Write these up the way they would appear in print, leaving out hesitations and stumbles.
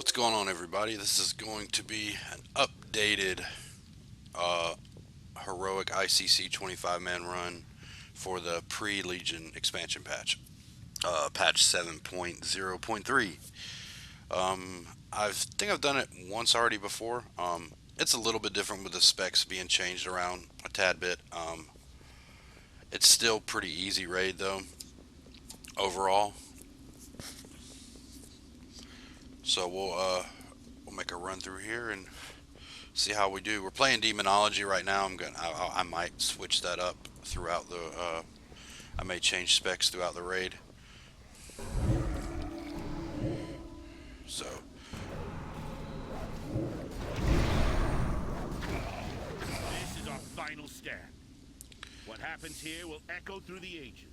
What's going on, everybody? This is going to be an updated uh, heroic ICC 25-man run for the pre-Legion expansion patch, patch 7.0.3. I think I've done it once already before. It's a little bit different with the specs being changed around a tad bit. It's still pretty easy raid though overall. So we'll make a run through here and see how we do. We're playing Demonology right now. I might switch that up throughout the. I may change specs throughout the raid. So This is our final stand. What happens here will echo through the ages.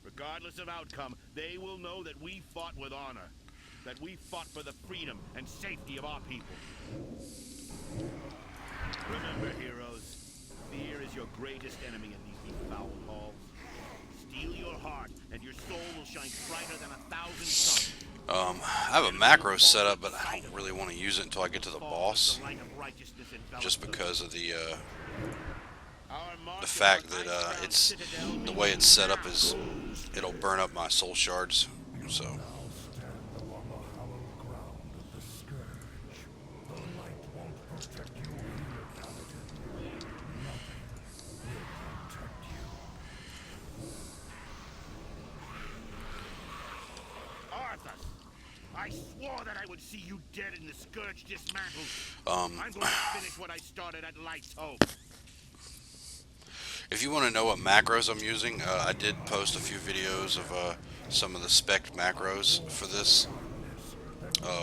Regardless of outcome, they will know that we fought with honor. That we fought for the freedom and safety of our people. Remember, heroes, fear is your greatest enemy in these befouled halls. Steel your heart, and your soul will shine brighter than 1,000 suns. I have a macro set up, but I don't really want to use it until I get to the boss, just because of the fact that it's the way it's set up is it'll burn up my soul shards. So. I swore that I would see you dead and the Scourge dismantled. Um, I'm going to finish what I started at Light's Hope. If you want to know what macros I'm using, I did post a few videos of some of the spec macros for this,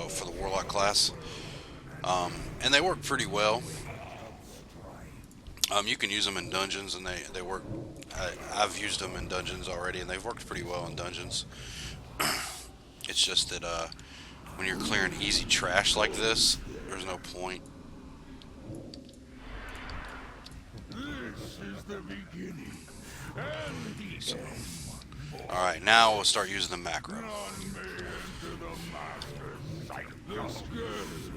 for the Warlock class, and they work pretty well. You can use them in dungeons, and they work. I've used them in dungeons already, and they've worked pretty well in dungeons. It's just that when you're clearing easy trash like this, there's no point. This is the beginning and the So, end. alright, now we'll start using the macro. None may enter the Master's sight. The Scourge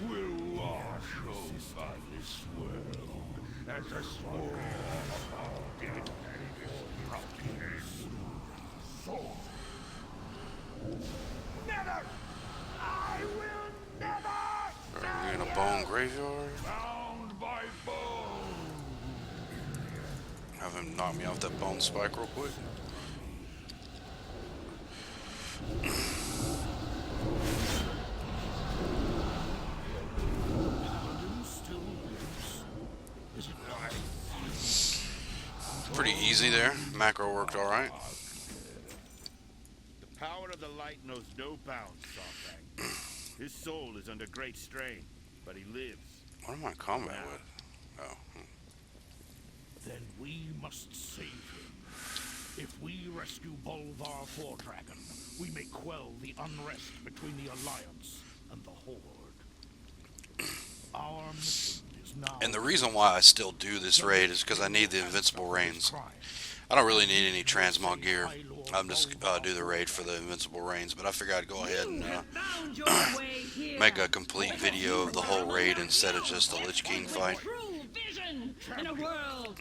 will wash over this world as a sword of death and destruction. So never! I will never! We're in a bone graveyard. Bound by bone! Have him knock me off that bone spike real quick. Pretty easy there. Macro worked alright. The power of the light knows no bounds, Saurfang. His soul is under great strain, but he lives. What am I in combat with? Oh. Then we must save him. If we rescue Bolvar Fordragon, we may quell the unrest between the Alliance and the Horde. Our mission is now... And the reason why I still do this raid is because I need the invincible reigns. I don't really need any transmog gear. I'm just do the raid for the invincible reigns, but I figured I'd go ahead and make a complete video of the whole raid instead of just the Lich King fight. In a world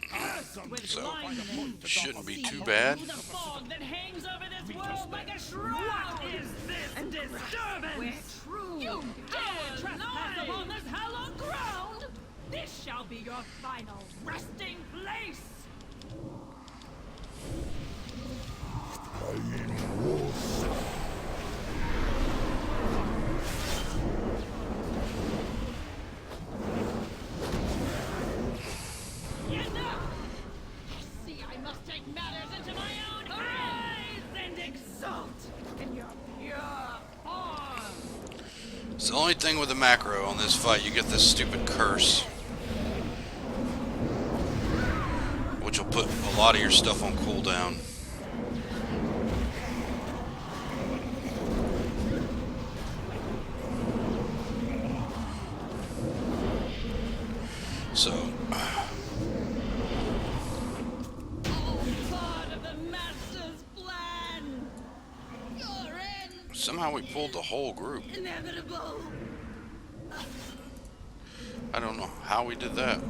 with So, blindness, shouldn't be too bad. the fog that hangs over this world like a shroud. What is this disturbance? You dare trespass upon this hallowed ground? This shall be your final resting place. I must take matters into my own hands and exult in your pure form. It's the only thing with the macro on this fight, you get this stupid curse, which will put a lot of your stuff on cooldown. So, Somehow we pulled the whole group. Inevitable. I don't know how we did that.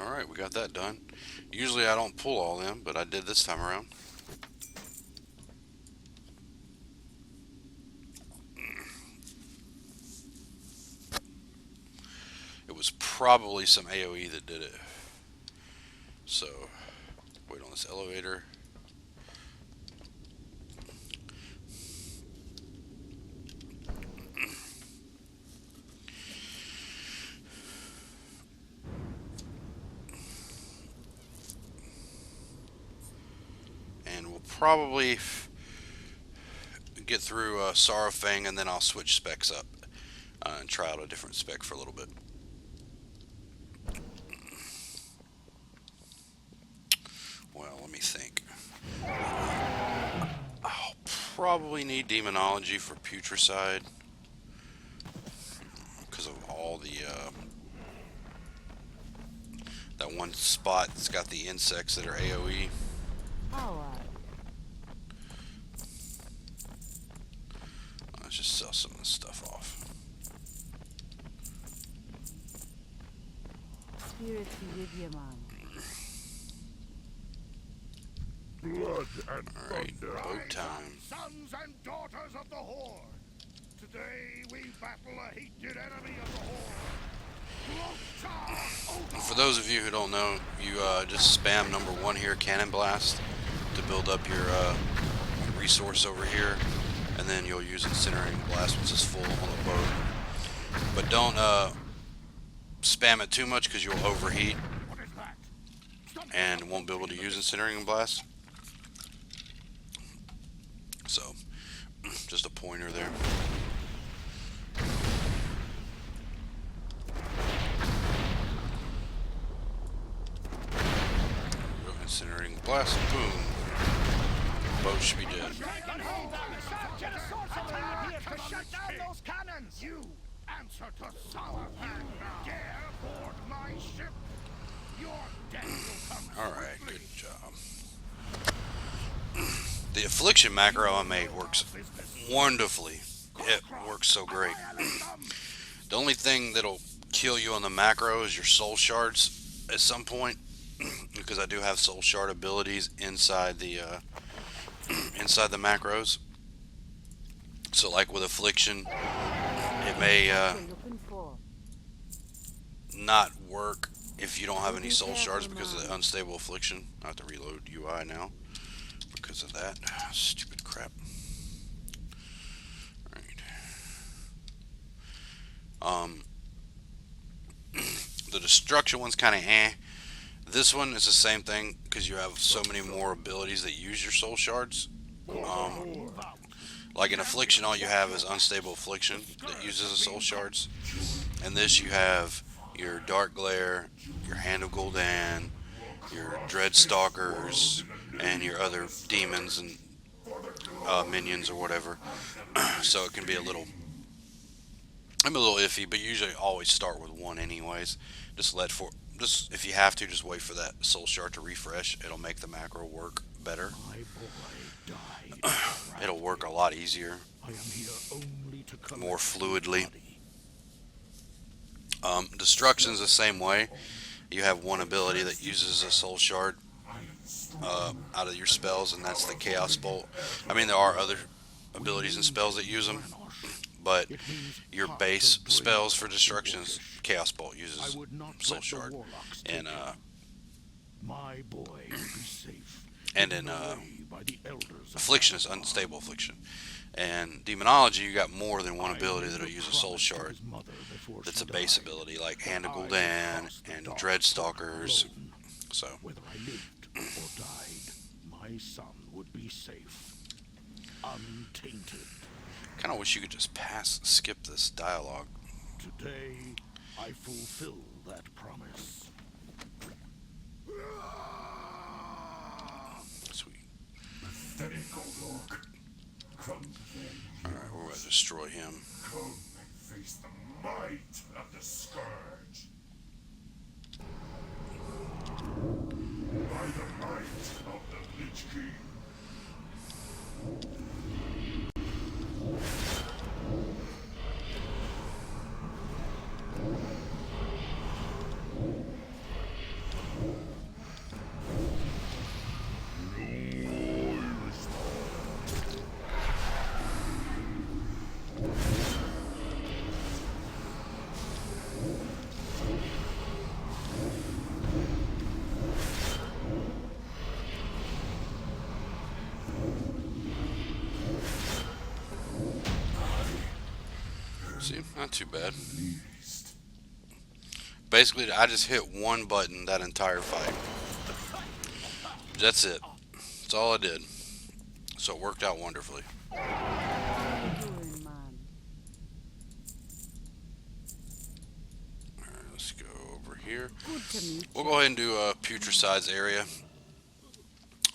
Alright, we got that done. Usually I don't pull all them, but I did this time around. It was probably some AoE that did it. So, wait on this elevator. And we'll probably get through Saurfang, and then I'll switch specs up and try out a different spec for a little bit. Well, let me think. I'll probably need Demonology for Putricide because of all the that one spot that's got the insects that are AoE. Let's just sell some of this stuff off. Blood and Alright, thunder. boat time. Sons and daughters of the Horde. Today we battle a hated enemy of the Horde. For those of you who don't know, you just spam number 1 here, Cannon Blast, to build up your resource over here, and then you'll use Incinerating Blast once it's full on the boat. But don't spam it too much because you'll overheat and won't be able to use Incinerating Blast. So, just a pointer there. Incinerating Blast, boom. Boat should be dead. You answer to Saurfang. Dare board my ship. Your death will come. Alright, good job. The Affliction macro I made works wonderfully. It works so great. The only thing that'll kill you on the macro is your soul shards at some point, because I do have soul shard abilities inside the macros. So like with Affliction, it may not work if you don't have any soul shards because of the unstable Affliction. I have to reload UI now because of that. Stupid crap. Alright. The destruction one's kind of eh. This one is the same thing because you have so many more abilities that use your soul shards. Like in Affliction, all you have is unstable Affliction that uses the soul shards. And this you have your Dark Glare, your Hand of Gul'dan, your Dread Stalkers, and your other demons and minions or whatever. So it can be a little iffy, but usually always start with one anyways. Just if you have to, just wait for that soul shard to refresh. It'll make the macro work better. It'll work a lot easier, more fluidly. Destruction's the same way. You have one ability that uses a soul shard out of your spells, and that's the Chaos Bolt. I mean, there are other abilities and spells that use them, but your base spells for destructions, Chaos Bolt uses soul shard, and in Affliction is unstable Affliction, and Demonology you got more than one ability that'll use a soul shard. That's a base ability like Hand of Gul'dan and Dread Stalkers. So Whether I lived or died, my son would be safe, untainted. kind of wish you could just skip this dialogue. Today, I fulfill that promise. him. Come and face the might of the Scourge. By the might of the Lich King. See, not too bad. Basically, I just hit one button that entire fight. That's it. That's all I did. So it worked out wonderfully. Alright, let's go over here. We'll go ahead and do Putricide's area.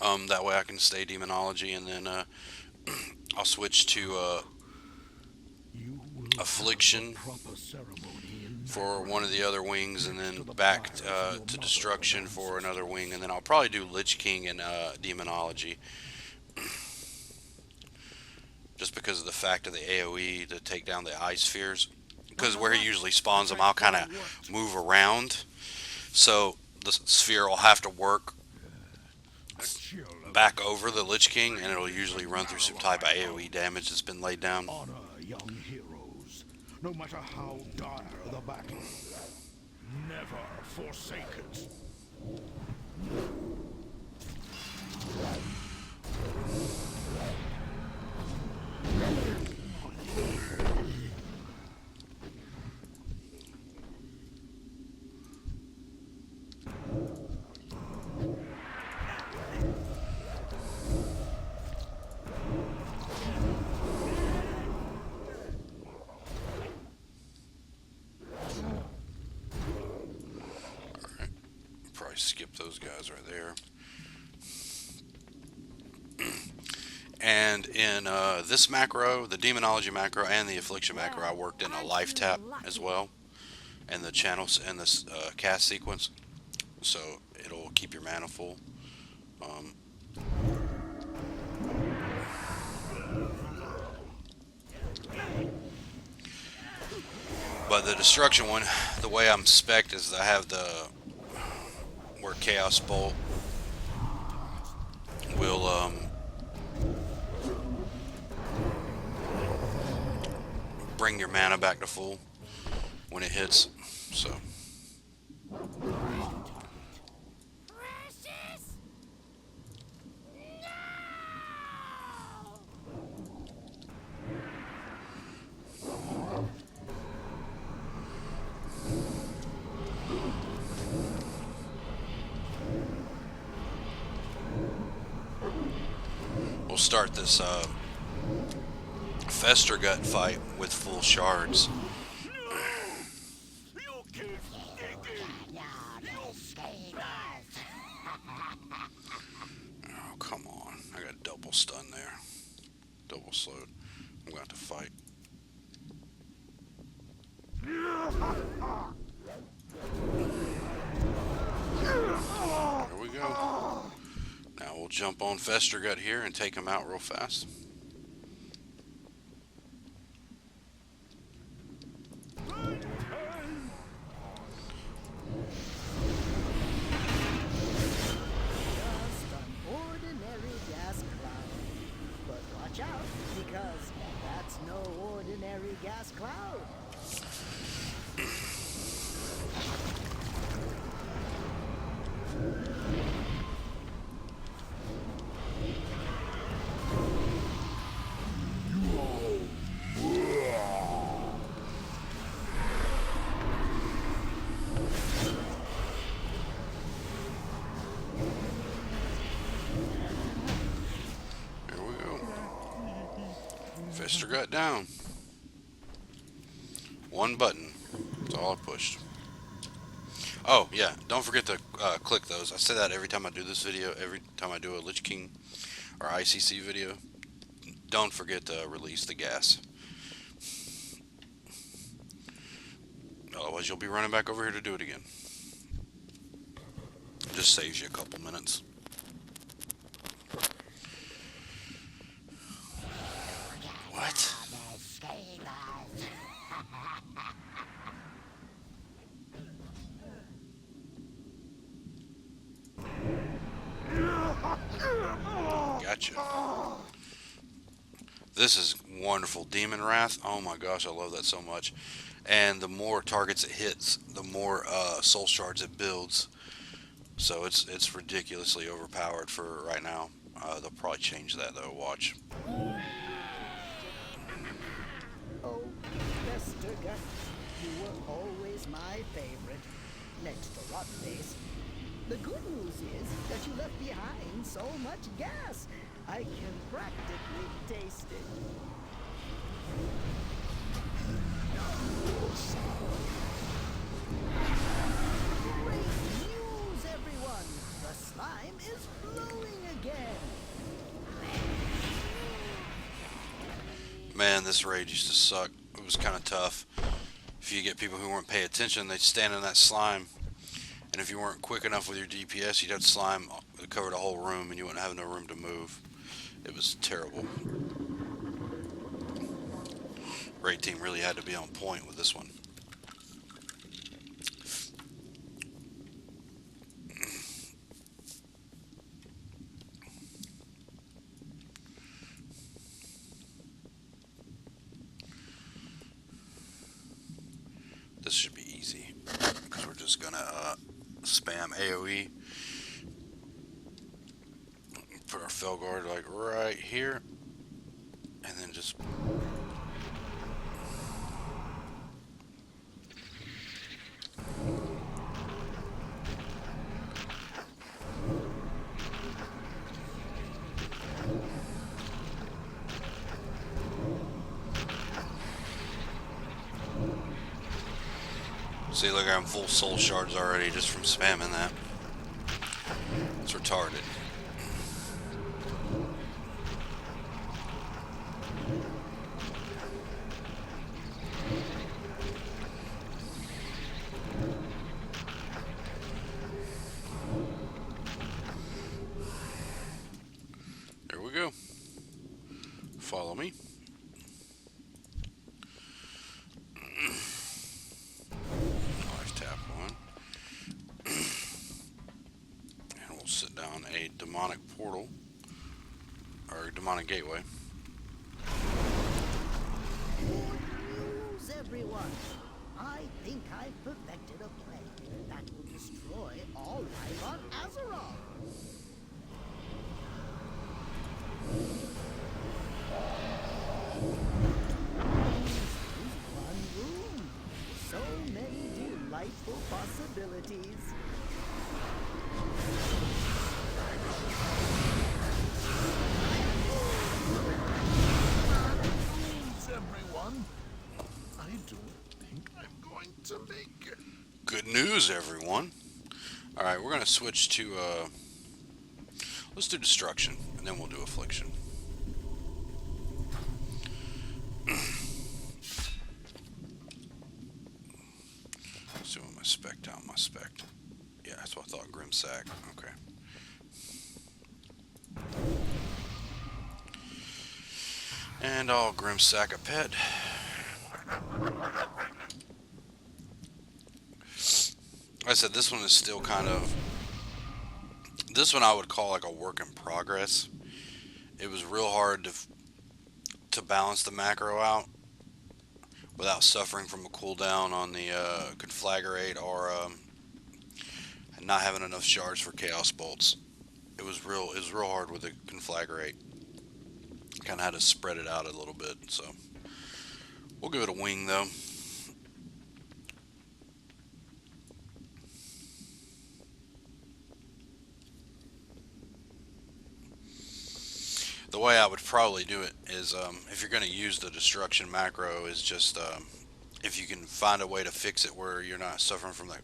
That way I can stay Demonology, and then I'll switch to Affliction for one of the other wings, and then back to Destruction for another wing, and then I'll probably do Lich King and Demonology. Just because of the fact of the AoE to take down the ice spheres. Because where he usually spawns them, I'll kind of move around. So the sphere will have to work back over the Lich King, and it'll usually run through some type of AoE damage that's been laid down. Honor young heroes, no matter how dire the battle. Never forsake it. Skip those guys right there. And in this macro, the Demonology macro and the Affliction macro, I worked in a life tap as well, and the channels and this cast sequence, so it'll keep your mana full. But the Destruction one, the way I'm spec'd is I have the where Chaos Bolt will bring your mana back to full when it hits. So we'll start this Festergut fight with full shards. Oh, come on. I got double stun there. Double slowed. I'm going to have to fight. There we go. Now we'll jump on Festergut here and take him out real fast. Festergut down. One button. That's all I pushed. Oh, yeah. Don't forget to click those. I say that every time I do this video, every time I do a Lich King or ICC video. Don't forget to release the gas. Otherwise, you'll be running back over here to do it again. Just saves you a couple minutes. What? Gotcha. This is wonderful. Demon Wrath. Oh my gosh, I love that so much. And the more targets it hits, the more soul shards it builds. So it's ridiculously overpowered for right now. They'll probably change that though. Watch. Oh, Festergut, you were always my favorite, next to Rotface. The good news is that you left behind so much gas, I can practically taste it. Great news, everyone! The slime is flowing again! Man, this raid used to suck. It was kind of tough. If you get people who weren't paying attention, they'd stand in that slime. And if you weren't quick enough with your DPS, you'd have slime that covered a whole room and you wouldn't have no room to move. It was terrible. Raid team really had to be on point with this one. This should be easy because we're just gonna spam AoE. Put our Felguard like right here, and then just see, look, I'm full soul shards already just from spamming that. It's retarded. There we go. Follow me. Sit down a demonic portal or demonic gateway. Good news, everyone! I think I've perfected a plan that will destroy all life on Azeroth. One room, so many delightful possibilities. Everyone, I don't think I'm going to make it. Good news, everyone. Alright, we're going to switch to, let's do Destruction, and then we'll do Affliction. Let's do my spec down, my spec. Yeah, that's what I thought, Grimsack. Okay. And I'll Grimsack a pet. Like I said, this one is still kind of... This one I would call like a work in progress. It was real hard to balance the macro out without suffering from a cooldown on the Conflagrate or not having enough shards for Chaos Bolts. It was real hard with the Conflagrate. Kind of had to spread it out a little bit, so we'll give it a wing though. The way I would probably do it is, if you're going to use the destruction macro, is just if you can find a way to fix it where you're not suffering from that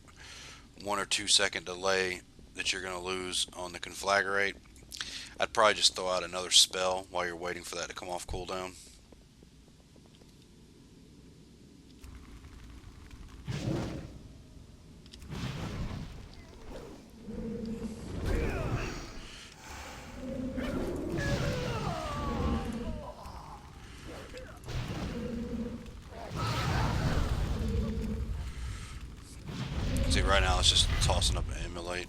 1 or 2 second delay that you're going to lose on the Conflagrate. I'd probably just throw out another spell while you're waiting for that to come off cooldown. right now it's just tossing up and emulate.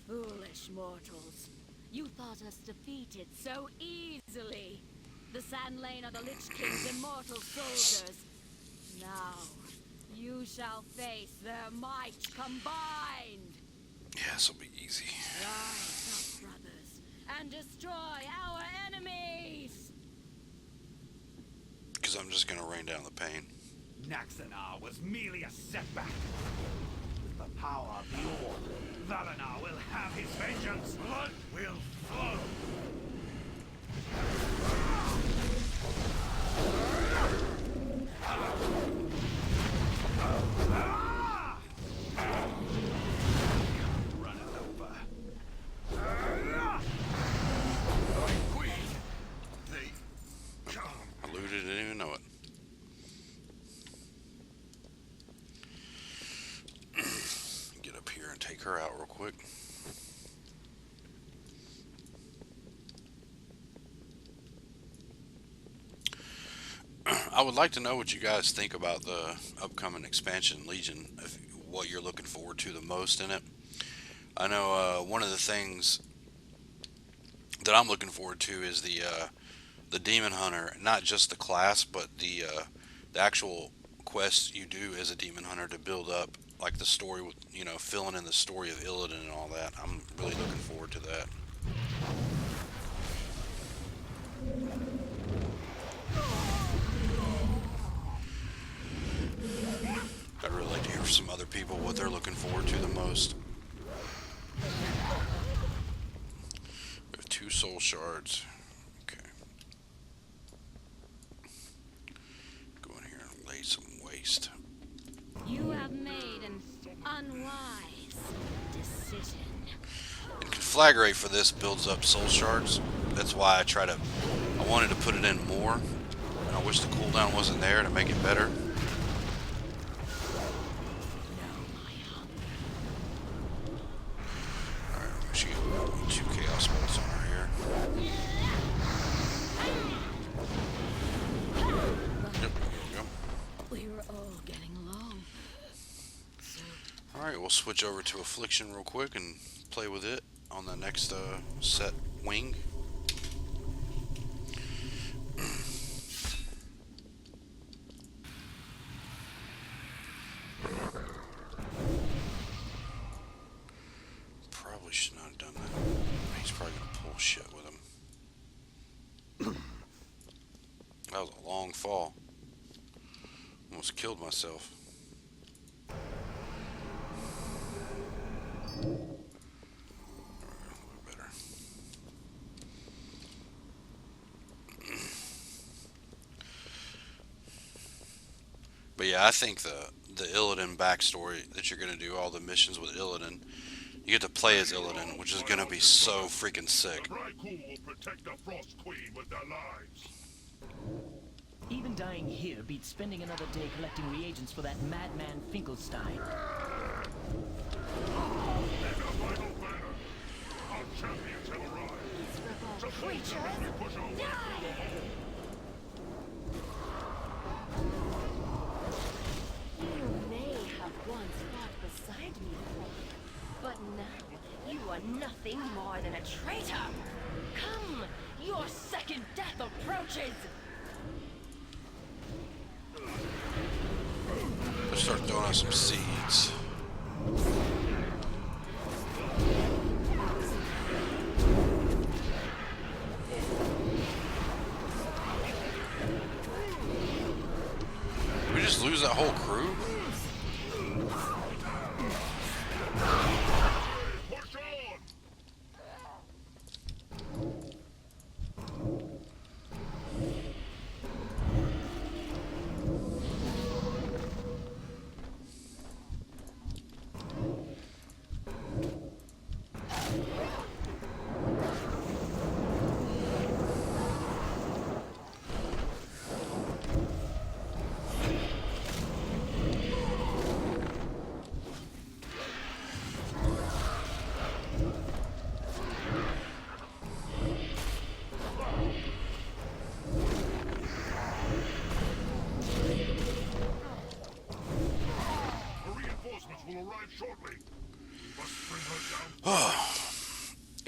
Foolish mortals. You thought us defeated so easily. The Sand Lane are the Lich King's immortal soldiers. Now, you shall face their might combined. Yeah, this'll be easy. Rise up, brothers, and destroy our enemies! Because I'm just going to rain down the pain. Naxanar was merely a setback. With the power of the Orb, Valanar will have his vengeance. Blood will flow. Run it over. Queen, they come. I looted, didn't even know it. Get up here and take her out real quick. I would like to know what you guys think about the upcoming expansion Legion, what you're looking forward to the most in it. I know one of the things that I'm looking forward to is the Demon Hunter, not just the class, but the actual quests you do as a Demon Hunter to build up, like the story, you know, filling in the story of Illidan and all that. I'm really looking forward to that. I'd really like to hear from some other people what they're looking forward to the most. We have 2 soul shards. Okay. Go in here and lay some waste. You have made an unwise decision. And Conflagrate for this builds up soul shards. That's why I wanted to put it in more. And I wish the cooldown wasn't there to make it better. She got 2 chaos bolts on her here. Yep, there we go. We were all getting along. So, Alright, we'll switch over to Affliction real quick and play with it on the next set wing. Probably should not have done that. He's probably going to pull shit with him. That was a long fall. Almost killed myself. A little better. But yeah, I think the Illidan backstory that you're going to do, all the missions with Illidan, you get to play as Illidan, which is going to be so freaking sick. The Vrykul will protect the Frost Queen with their lives. Even dying here beats spending another day collecting reagents for that madman Finkelstein. In the final banner, our champions have arrived. Support them as we push our way through the hole. You may have once fought beside me, but now you are nothing more than a traitor. Come, your second death approaches. Let's start throwing out some seeds. Did we just lose that whole crew? Push on!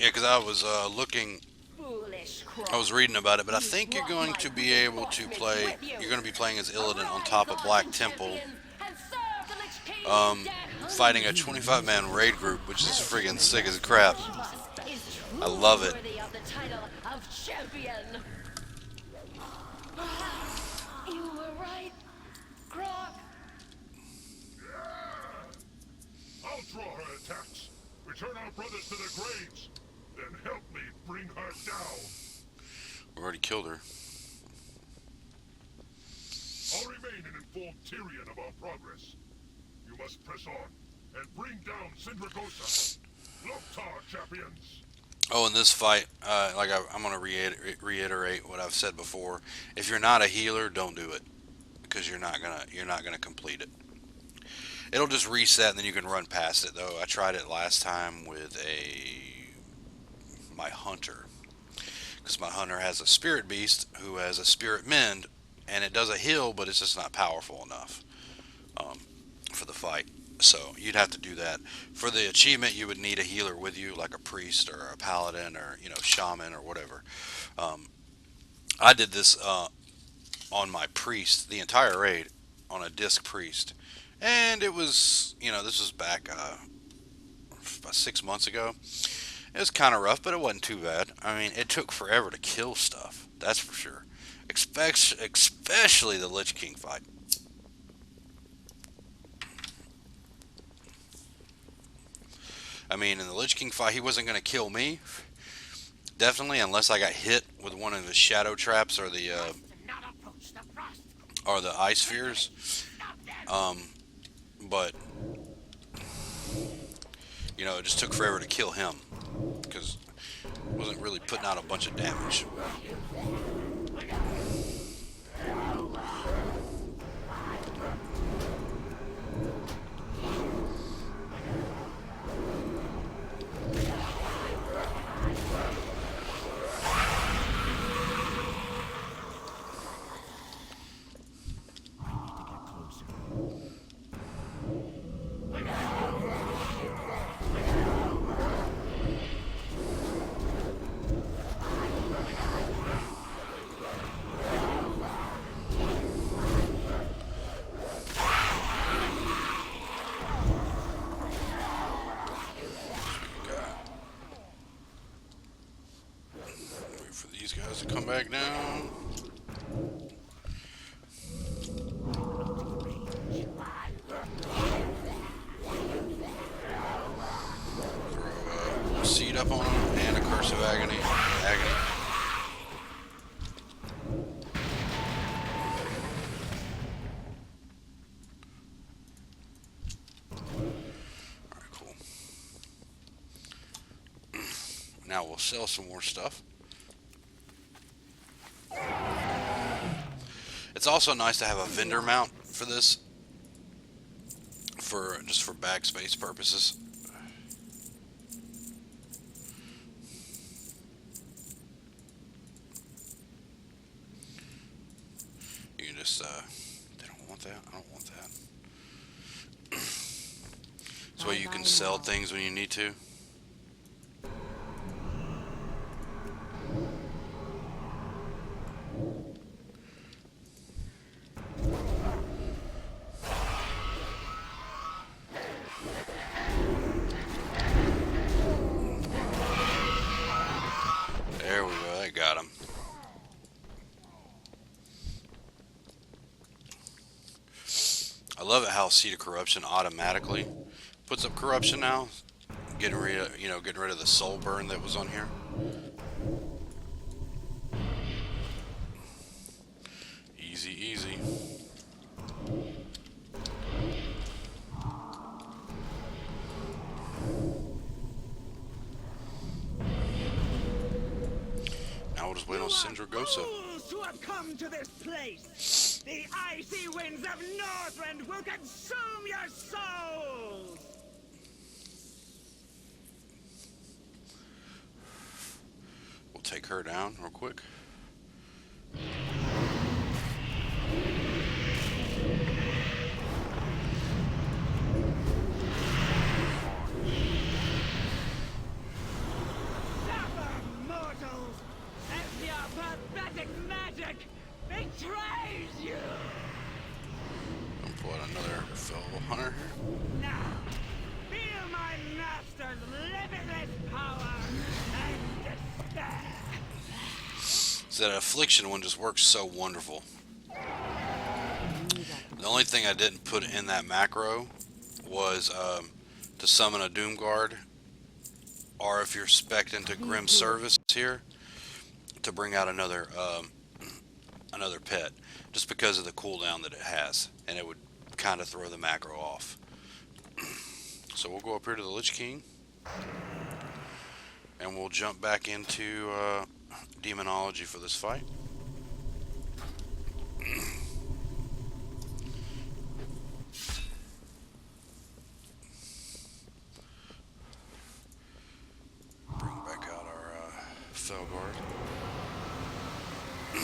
Yeah, because I was looking, Foolish I was reading about it, but I think you're going to be able to play. You're going to be playing as Illidan on top of Black Temple, fighting a 25-man raid group, which is freaking sick as crap. I love it. You were right, Grog. I'll draw her attacks. Return our brothers to their graves. Then help me bring her down. We already killed her. I'll remain and inform Tyrion of our progress. You must press on and bring down Sindragosa. Loktar champions. Oh, in this fight, I'm going to reiterate what I've said before. If you're not a healer, don't do it, because you're not gonna complete it. It'll just reset, and then you can run past it. Though I tried it last time with my hunter, because my hunter has a spirit beast who has a spirit mend, and it does a heal, but it's just not powerful enough for the fight. So you'd have to do that. For the achievement, you would need a healer with you, like a priest or a paladin or shaman or whatever. I did this on my priest, the entire raid on a disc priest, and it was this was back about 6 months ago. It was kind of rough, but it wasn't too bad. I mean, it took forever to kill stuff, that's for sure. Especially the Lich King fight. I mean, in the Lich King fight, he wasn't going to kill me. Definitely, unless I got hit with one of the shadow traps or the ice spheres. But it just took forever to kill him because it wasn't really putting out a bunch of damage. Come back down. Throw a seed up on him and a curse of agony. Alright, cool. Now we'll sell some more stuff. It's also nice to have a vendor mount for this, just for bag space purposes. You can just, they don't want that, I don't want that. So you can sell things when you need to. There we go, I got him. I love it how Seed of Corruption automatically puts up corruption now, getting rid of the soul burn that was on here. Easy, easy. Now we'll just wait on Sindragosa. Fools who have come to this place! The icy winds of Northrend will consume your souls! We'll take her down real quick. little hunter. Now, feel my master's limitless power and despair. So that affliction one just works so wonderful. The only thing I didn't put in that macro was to summon a Doom Guard, or if you're spec'd into Grim Service here, to bring out another another pet, just because of the cooldown that it has, and it would kind of throw the macro off. So we'll go up here to the Lich King, and we'll jump back into Demonology for this fight. Bring back out our Felguard. You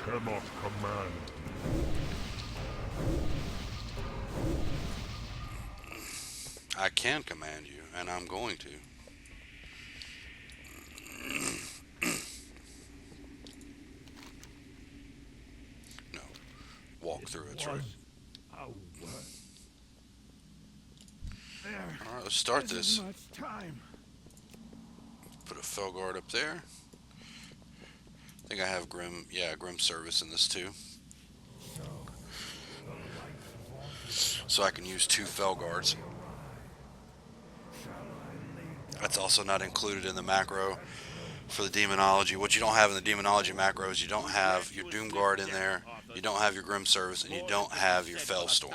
cannot command. I can command you, and I'm going to. No. Walk through its root. Alright, let's start this. Much time. Put a Felguard up there. I think I have Grim Service in this too. So I can use 2 Felguards. That's also not included in the macro for the Demonology. What you don't have in the Demonology macro is you don't have your Doom Guard in there, you don't have your Grim Service, and you don't have your Fellstorm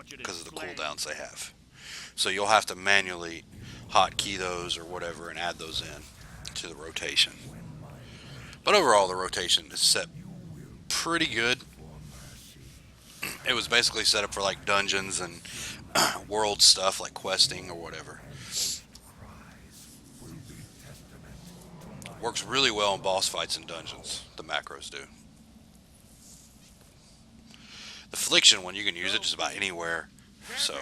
because of the cooldowns they have. So you'll have to manually hotkey those or whatever and add those in to the rotation. But overall, the rotation is set pretty good. It was basically set up for like dungeons and world stuff like questing or whatever. Works really well in boss fights and dungeons, the macros do. The Affliction one, you can use it just about anywhere, so...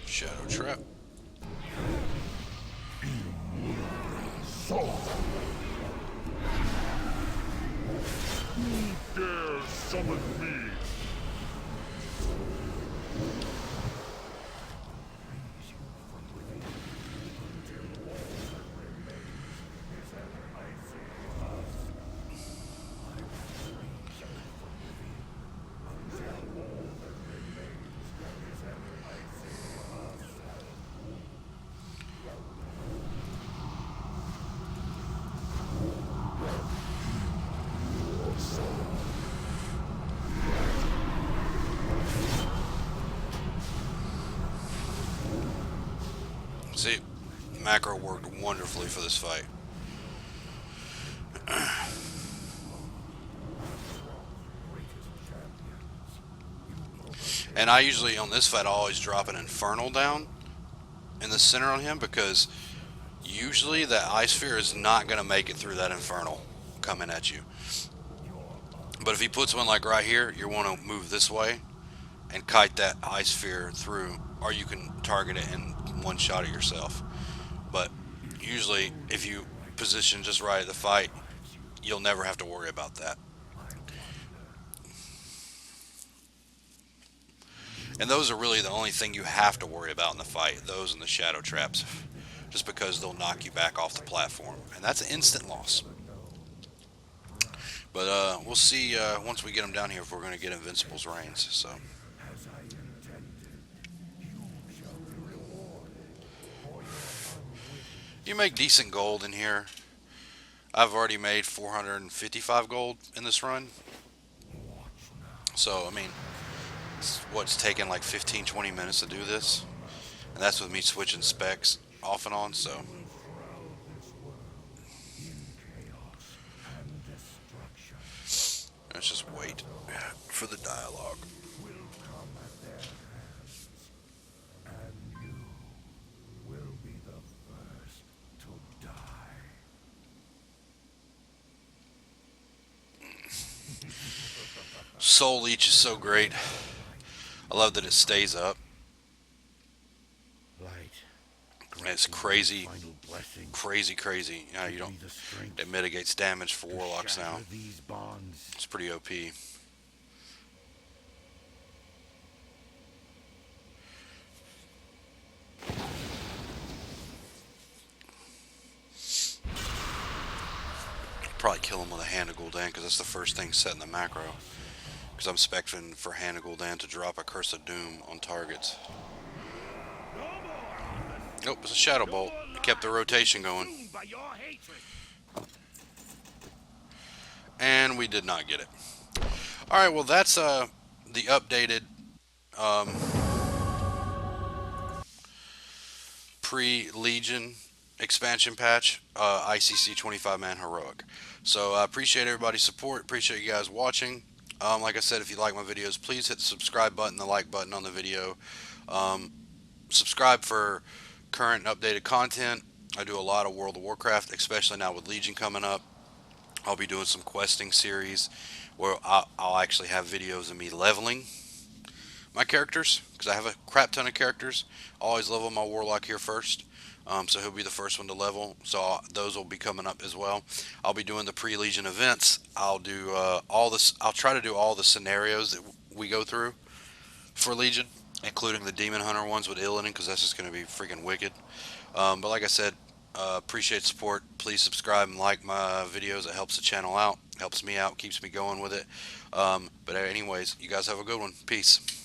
Shadow Trap. So, who dares summon me? See, macro worked wonderfully for this fight. And I usually, on this fight, I always drop an Infernal down in the center on him, because usually that Ice Sphere is not going to make it through that Infernal coming at you. But if he puts one like right here, you want to move this way and kite that Ice Sphere through, or you can target it and one-shot it yourself. But usually, if you position just right at the fight, you'll never have to worry about that. And those are really the only thing you have to worry about in the fight, those and the shadow traps, just because they'll knock you back off the platform, and that's an instant loss. But we'll see once we get them down here if we're going to get Invincible's Reigns. So. You make decent gold in here. I've already made 455 gold in this run. So, I mean, it's taken like 15-20 minutes to do this. And that's with me switching specs off and on, so. Let's just wait for the dialogue. Soul Leech is so great. I love that it stays up. Light. And it's crazy, Final blessing. crazy. You know, you don't. Give me the strength It mitigates damage for to warlocks now. shatter these bonds. It's pretty OP. Probably kill him with a Hand of Gul'dan because that's the first thing set in the macro. Because I'm expecting for Hand of Gul'dan to drop a Curse of Doom on targets. No more harvest. Nope, it's a Shadow No Bolt. more It kept the lives rotation going. consumed by your hatred. And we did not get it. Alright, well that's the updated pre-Legion expansion patch, ICC 25-man heroic. So I appreciate everybody's support, appreciate you guys watching. Like I said, if you like my videos, please hit the subscribe button, the like button on the video. Subscribe for current and updated content. I do a lot of World of Warcraft, especially now with Legion coming up. I'll be doing some questing series where I'll actually have videos of me leveling my characters, because I have a crap ton of characters. I always level my Warlock here first, so he'll be the first one to level. So those will be coming up as well. I'll be doing the pre-Legion events. I'll do all this. I'll try to do all the scenarios that we go through for Legion, including the Demon Hunter ones with Illidan, because that's just going to be freaking wicked. But like I said, appreciate support. Please subscribe and like my videos. It helps the channel out, helps me out, keeps me going with it. But anyways, you guys have a good one. Peace.